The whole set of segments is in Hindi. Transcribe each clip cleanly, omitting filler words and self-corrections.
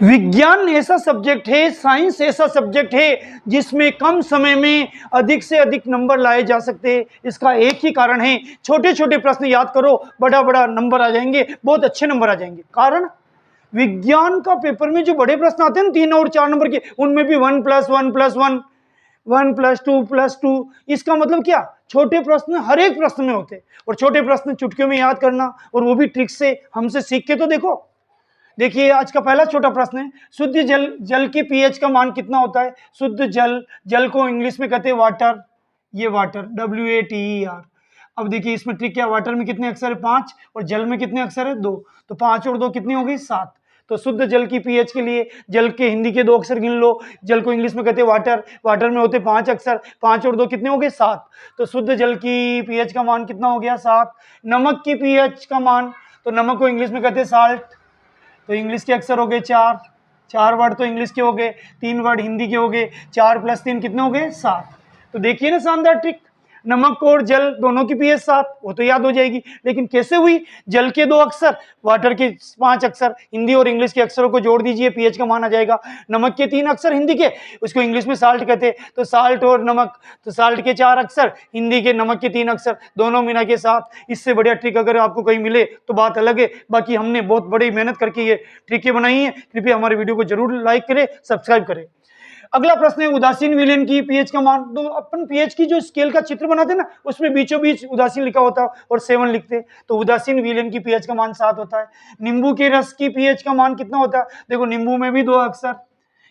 विज्ञान ऐसा सब्जेक्ट है, साइंस ऐसा सब्जेक्ट है जिसमें कम समय में अधिक से अधिक नंबर लाए जा सकते हैं। इसका एक ही कारण है, छोटे छोटे प्रश्न याद करो, बड़ा बड़ा नंबर आ जाएंगे, बहुत अच्छे नंबर आ जाएंगे। कारण विज्ञान का पेपर में जो बड़े प्रश्न आते हैं ना 3 और 4 नंबर के, उनमें भी 1+1+1 1+2+2, इसका मतलब क्या, छोटे प्रश्न हर एक प्रश्न में होते हैं। और छोटे प्रश्न चुटकियों में याद करना, और वो भी ट्रिक से, हमसे सीख के तो देखो। देखिए आज का पहला छोटा प्रश्न है, शुद्ध जल की पीएच का मान कितना होता है। शुद्ध जल को इंग्लिश में कहते हैं वाटर, ये वाटर WATER। अब देखिए इसमें ट्रिक क्या, वाटर में कितने अक्षर है 5, और जल में कितने अक्षर है 2, तो 5 और 2 कितनी हो गई 7। तो शुद्ध जल की पीएच के लिए जल के हिंदी के 2 अक्षर गिन लो। जल को इंग्लिश में कहते हैं वाटर, वाटर में होते 5 अक्षर, 5 और 2 कितने हो गए 7। तो शुद्ध जल की पीएच का मान कितना हो गया 7। नमक की पीएच का मान, तो नमक को इंग्लिश में कहते हैं साल्ट, तो इंग्लिश के अक्षर हो गए 4, 4 वर्ड तो इंग्लिश के हो गए, 3 वर्ड हिंदी के हो गए, 4 + 3 कितने हो गए 7। तो देखिए ना शानदार ट्रिक, नमक और जल दोनों की पीएच 7, वो तो याद हो जाएगी। लेकिन कैसे हुई, जल के 2 अक्षर, वाटर के 5 अक्षर, हिंदी और इंग्लिश के अक्षरों को जोड़ दीजिए, पीएच का मान आ जाएगा। नमक के 3 अक्षर हिंदी के, उसको इंग्लिश में साल्ट कहते हैं, तो साल्ट और नमक, तो साल्ट के 4 अक्षर, हिंदी के नमक के 3 अक्षर, दोनों मिला के 7। इससे बढ़िया ट्रिक अगर आपको कहीं मिले तो बात अलग है, बाकी हमने बहुत बड़ी मेहनत करके ये ट्रिकें बनाई हैं। कृपया हमारे वीडियो को जरूर लाइक करें, सब्सक्राइब करें। अगला प्रश्न है उदासीन विलयन की पीएच का मान। तो अपन पीएच की जो स्केल का चित्र बनाते हैं ना, उसमें बीचों बीच उदासीन लिखा होता है और 7 लिखते हैं, तो उदासीन विलयन की पीएच का मान 7 होता है। नींबू के रस की पीएच का मान कितना होता है। देखो नींबू में भी 2 अक्षर,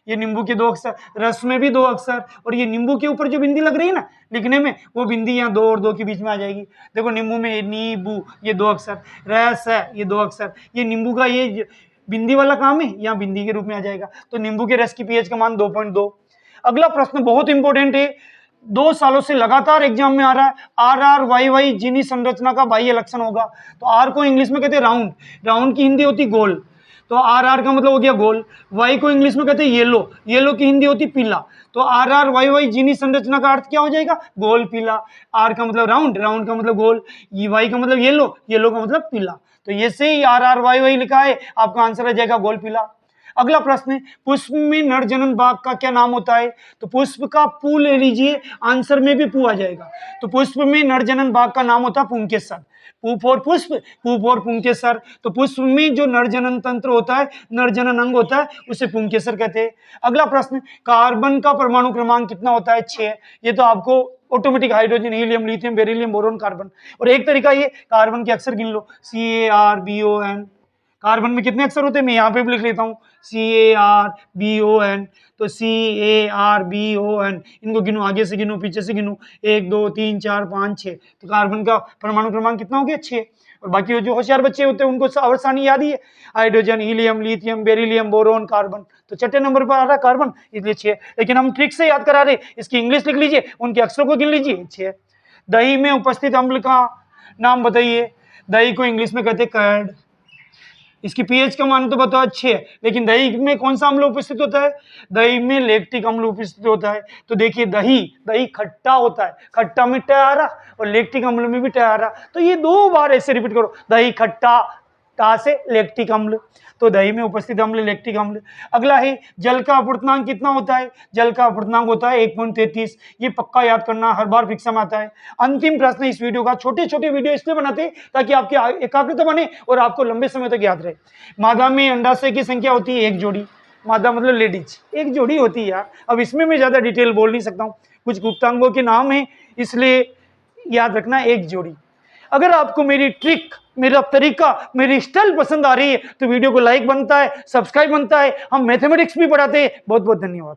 ये नींबू के 2 अक्षर, रस में भी 2 अक्षर, और ये नींबू के ऊपर जो बिंदी लग रही है ना लिखने में, वो बिंदी यहाँ 2 और 2 के बीच में आ जाएगी। देखो नींबू में नींबू, ये 2 अक्षर, रस है ये 2 अक्षर, ये नींबू का ये बिंदी वाला काम है, यहाँ बिंदी के रूप में आ जाएगा। तो नींबू के रस की पीएच का मान 2.2। अगला प्रश्न बहुत इंपॉर्टेंट है, 2 सालों से लगातार एग्जाम में आ रहा है। RRYY जिनी संरचना का बाह्य लक्षण होगा। तो आर को इंग्लिश में कहते हैं राउंड, राउंड की हिंदी होती गोल, तो RR का मतलब हो गया गोल। वाई को इंग्लिश में कहते हैं येलो, येलो की हिंदी होती पीला, तो RRYY जिनी संरचना का अर्थ क्या हो जाएगा, गोल पीला। आर का मतलब राउंड, राउंड का मतलब गोल, वाई का मतलब येलो, येलो का मतलब पीला, तो ये से ही RRYY लिखा है, आपका आंसर आ जाएगा गोल पीला। अगला प्रश्न है, पुष्प में नरजनन भाग का क्या नाम होता है। तो पुष्प का पू ले लीजिए, आंसर में भी पू आ जाएगा। तो पुष्प में नरजनन भाग का नाम होता है पुंकेसर, पू फॉर पुष्प, पू फॉर पुंकेसर। तो पुष्प में जो नरजनन तंत्र होता है, नरजनन अंग होता है, उसे पुंकेसर कहते हैं। अगला प्रश्न, कार्बन का परमाणु क्रमांक कितना होता है 6। ये तो आपको automatic, hydrogen, helium, lithium, beryllium, boron, carbon. और एक तरीका ये, कार्बन के अक्षर गिन लो, CARBON। कार्बन में कितने अक्षर होते हैं, मैं यहाँ पे भी लिख लेता हूँ, CARBON। तो CARBON, इनको गिनो, आगे से गिनो पीछे से गिनो, 1 2 3 4 5 6। तो कार्बन का परमाणु क्रमांक कितना हो गया 6। और बाकी जो होशियार बच्चे होते हैं उनको अवसानी याद ही है, hydrogen, helium, lithium, beryllium, boron, carbon. तो छठे नंबर पर आ रहा है कार्बन, इसलिए 6। लेकिन हम ट्रिक से याद करा रहे, इसकी इंग्लिश लिख लीजिए, उनके अक्षरों को गिन लीजिए 6। दही में उपस्थित अम्ल का नाम बताइए। दही को इंग्लिश में कहते हैं कर्ड, इसकी पीएच का मान तो बताओ 6, लेकिन दही में कौन सा अम्ल उपस्थित होता है, दही में लैक्टिक अम्ल उपस्थित होता है। तो देखिए दही खट्टा होता है, खट्टा में टयारा, और लैक्टिक अम्ल में भी टयारा। तो ये 2 बार ऐसे रिपीट करो, दही खट्टा, टा से लैक्टिक अम्ल, तो दही में उपस्थित अम्ल लैक्टिक अम्ल। अगला है, जल का अपूर्णांक कितना होता है। जल का अपूर्णांक होता है 1.33। ये पक्का याद करना, हर बार परीक्षा में आता है। अंतिम प्रश्न इस वीडियो का, छोटे छोटे वीडियो इसलिए बनाते हैं ताकि आपकी एकाग्रता बने और आपको लंबे समय तक याद रहे। मादा में अंडाशय की संख्या होती है 1 जोड़ी, मादा मतलब लेडीज, 1 जोड़ी होती है यार। अब इसमें मैं ज्यादा डिटेल बोल नहीं सकता हूँ, कुछ गुप्तांगों के नाम है, इसलिए याद रखना 1 जोड़ी। अगर आपको मेरी ट्रिक, मेरा तरीका, मेरी स्टाइल पसंद आ रही है तो वीडियो को लाइक बनता है, सब्सक्राइब बनता है। हम मैथमेटिक्स भी पढ़ाते हैं। बहुत बहुत धन्यवाद।